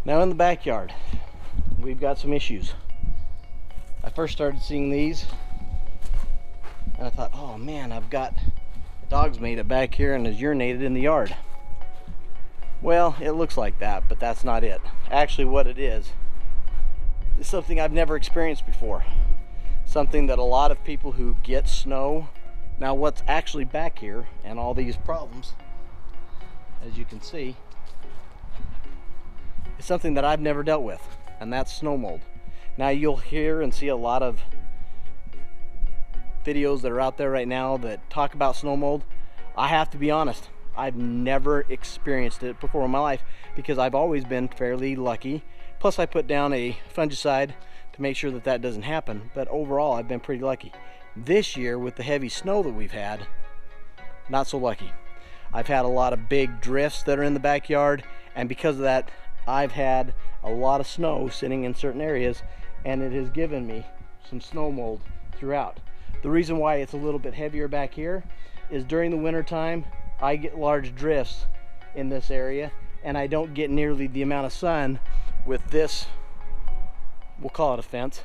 Now in the backyard, we've got some issues. I first started seeing these and I thought, oh man, I've got a dog's made it back here and has urinated in the yard. Well, it looks like that, but that's not it. Actually, what it is something I've never experienced before. Something that a lot of people who get snow. Now what's actually back here and all these problems, as you can see, is something that I've never dealt with, and that's snow mold. Now you'll hear and see a lot of videos that are out there right now that talk about snow mold. I have to be honest, I've never experienced it before in my life because I've always been fairly lucky. Plus I put down a fungicide to make sure that that doesn't happen, but overall I've been pretty lucky. This year with the heavy snow that we've had, not so lucky. I've had a lot of big drifts that are in the backyard, and because of that I've had a lot of snow sitting in certain areas, and it has given me some snow mold throughout. The reason why it's a little bit heavier back here is during the winter time I get large drifts in this area, and I don't get nearly the amount of sun with this, we'll call it a fence,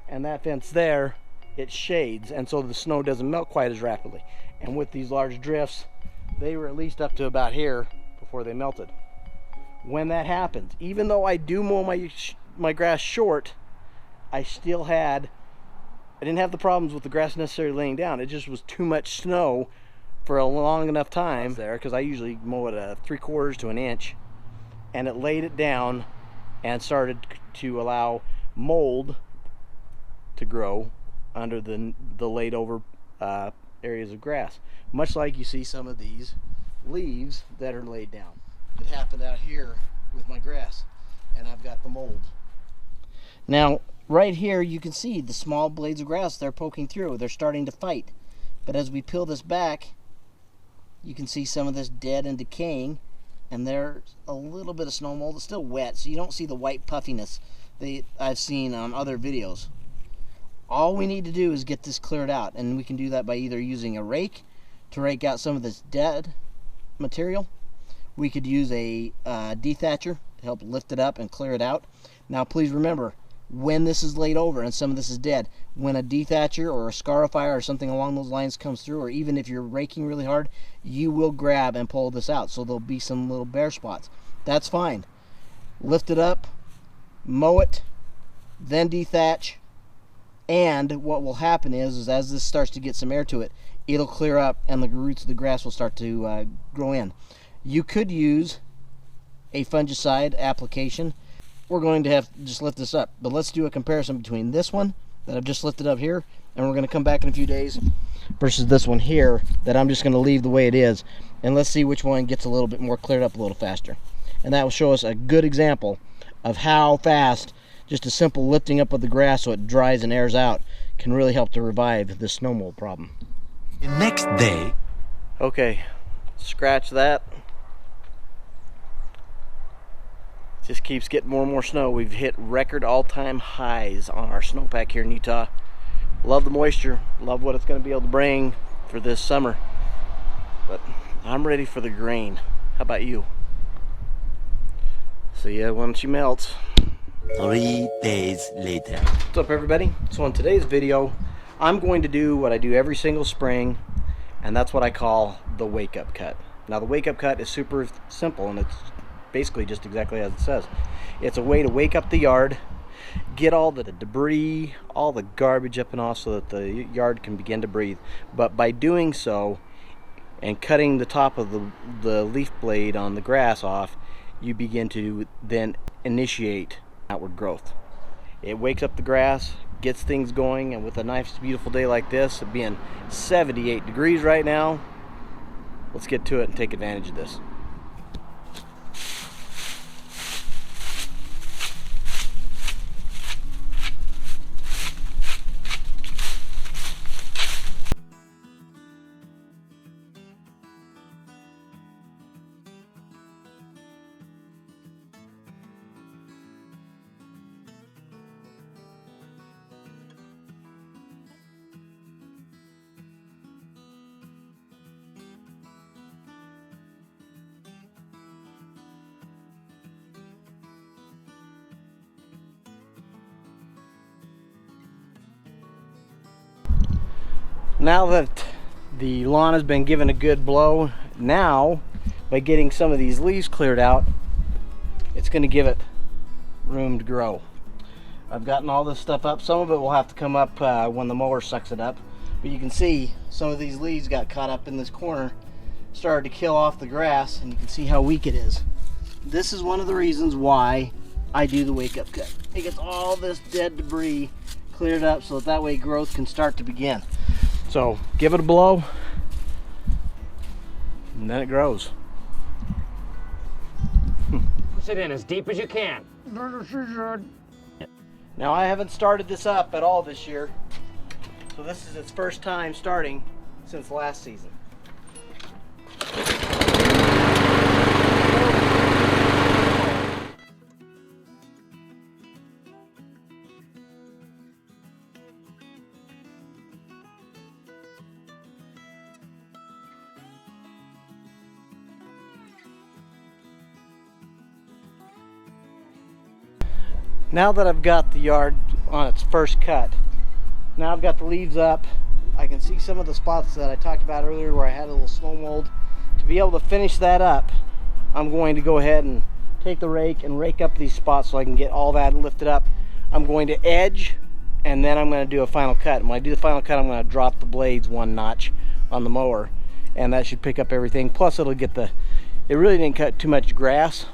and that fence there, it shades, and so the snow doesn't melt quite as rapidly. And with these large drifts, they were at least up to about here before they melted. When that happens, even though I do mow my grass short, I didn't have the problems with the grass necessarily laying down. It just was too much snow for a long enough time there, because I usually mow it a 3/4 to an inch, and it laid it down and started to allow mold to grow under the laid over areas of grass, much like you see some of these leaves that are laid down. It happened out here with my grass, and I've got the mold. Now right here you can see the small blades of grass, they're poking through, they're starting to fight. But as we peel this back, you can see some of this dead and decaying, and there's a little bit of snow mold. It's still wet, so you don't see the white puffiness that I've seen on other videos. All we need to do is get this cleared out, and we can do that by either using a rake to rake out some of this dead material. We could use a dethatcher to help lift it up and clear it out. Now please remember, when this is laid over and some of this is dead, when a dethatcher or a scarifier or something along those lines comes through, or even if you're raking really hard, you will grab and pull this out, so there'll be some little bare spots. That's fine. Lift it up, mow it, then dethatch, and what will happen is as this starts to get some air to it, it'll clear up and the roots of the grass will start to grow in. You could use a fungicide application. We're going to have to just lift this up, but let's do a comparison between this one that I've just lifted up here, and we're going to come back in a few days, versus this one here that I'm just going to leave the way it is, and let's see which one gets a little bit more cleared up a little faster. And that will show us a good example of how fast just a simple lifting up of the grass so it dries and airs out can really help to revive the snow mold problem. The next day. Okay, scratch that. Just keeps getting more and more snow. We've hit record all-time highs on our snowpack here in Utah. Love the moisture, love what it's going to be able to bring for this summer, but I'm ready for the grain. How about you? See ya when she melts. 3 days later. What's up everybody? So in today's video I'm going to do what I do every single spring, and that's what I call the wake up cut. Now the wake up cut is super simple, and it's basically just exactly as it says. It's a way to wake up the yard, get all the debris, all the garbage up and off so that the yard can begin to breathe. But by doing so and cutting the top of the leaf blade on the grass off, you begin to then initiate outward growth. It wakes up the grass, gets things going, and with a nice beautiful day like this, it being 78 degrees right now, let's get to it and take advantage of this. Now that the lawn has been given a good blow, now by getting some of these leaves cleared out, it's going to give it room to grow. I've gotten all this stuff up. Some of it will have to come up when the mower sucks it up, but you can see some of these leaves got caught up in this corner, started to kill off the grass, and you can see how weak it is. This is one of the reasons why I do the wake up cut. It gets all this dead debris cleared up so that way growth can start to begin. So give it a blow and then it grows. Push it in as deep as you can. Now I haven't started this up at all this year, so this is its first time starting since last season. Now that I've got the yard on its first cut, now I've got the leaves up, I can see some of the spots that I talked about earlier where I had a little snow mold. To be able to finish that up, I'm going to go ahead and take the rake and rake up these spots so I can get all that lifted up. I'm going to edge, and then I'm going to do a final cut. And when I do the final cut, I'm going to drop the blades one notch on the mower, and that should pick up everything. Plus it'll get it really didn't cut too much grass,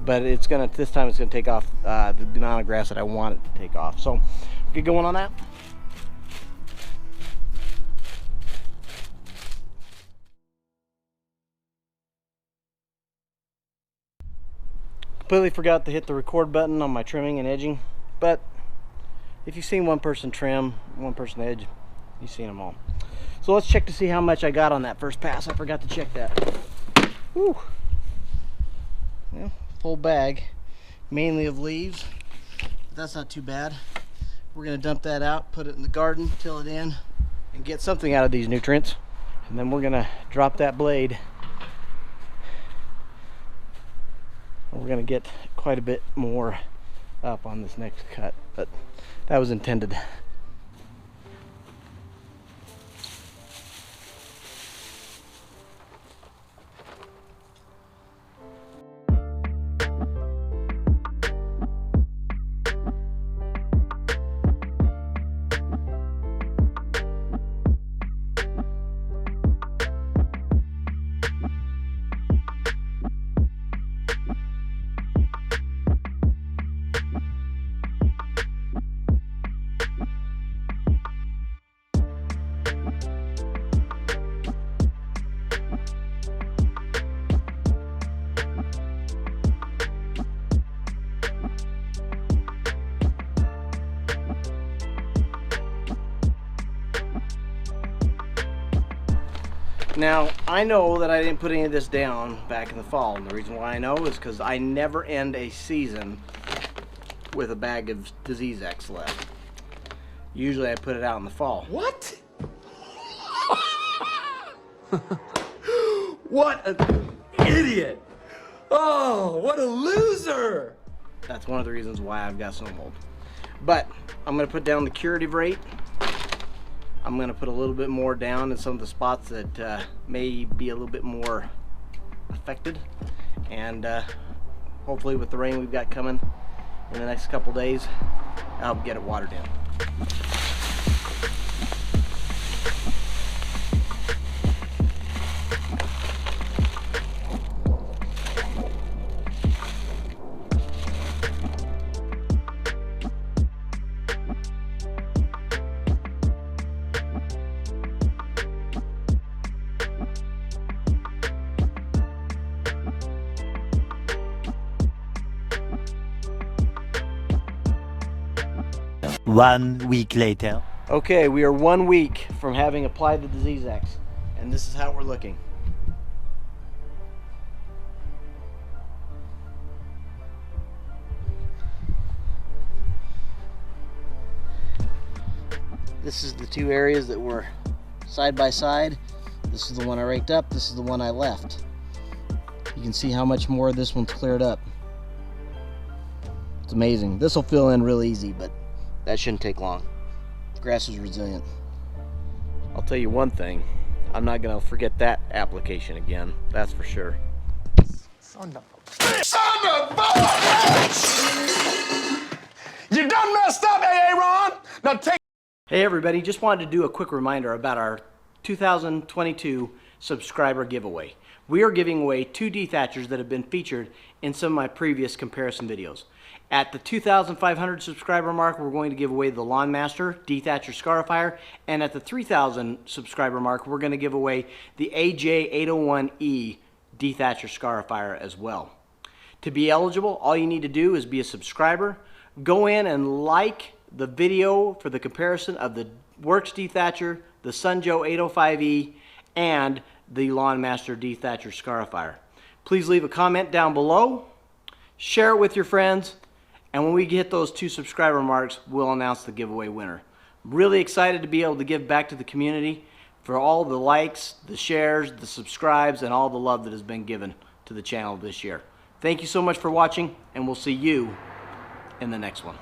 but this time it's gonna take off the amount of grass that I want it to take off. So get going on that. Completely forgot to hit the record button on my trimming and edging, but if you've seen one person trim, one person edge, you've seen them all. So let's check to see how much I got on that first pass. I forgot to check that. Whew. Yeah, full bag, mainly of leaves, but that's not too bad. We're gonna dump that out, put it in the garden, till it in, and get something out of these nutrients. And then we're gonna drop that blade. We're gonna get quite a bit more up on this next cut, but that was intended. Now, I know that I didn't put any of this down back in the fall, and the reason why I know is because I never end a season with a bag of disease X left. Usually I put it out in the fall. What? What an idiot! Oh, what a loser! That's one of the reasons why I've got snow mold. But I'm going to put down the curative rate. I'm going to put a little bit more down in some of the spots that may be a little bit more affected, and hopefully with the rain we've got coming in the next couple days, I'll get it watered in. One week later. Okay, we are 1 week from having applied the disease X, and this is how we're looking. This is the two areas that were side by side. This is the one I raked up, this is the one I left. You can see how much more of this one's cleared up. It's amazing. This will fill in real easy, but that shouldn't take long. The grass is resilient. I'll tell you one thing, I'm not gonna forget that application again, that's for sure. Son of a You done messed up, Aaron! Now take. Hey everybody, just wanted to do a quick reminder about our 2022 subscriber giveaway. We are giving away 2 dethatchers that have been featured in some of my previous comparison videos. At the 2,500 subscriber mark, we're going to give away the Lawn Master Dethatcher Scarifier, and at the 3,000 subscriber mark, we're going to give away the AJ801E Dethatcher Scarifier as well. To be eligible, all you need to do is be a subscriber, go in and like the video for the comparison of the Works Dethatcher, the Sunjoe 805E, and the Lawn Master Dethatcher Scarifier. Please leave a comment down below, share it with your friends, and when we get those 2 subscriber marks, we'll announce the giveaway winner. I'm really excited to be able to give back to the community for all the likes, the shares, the subscribes, and all the love that has been given to the channel this year. Thank you so much for watching, and we'll see you in the next one.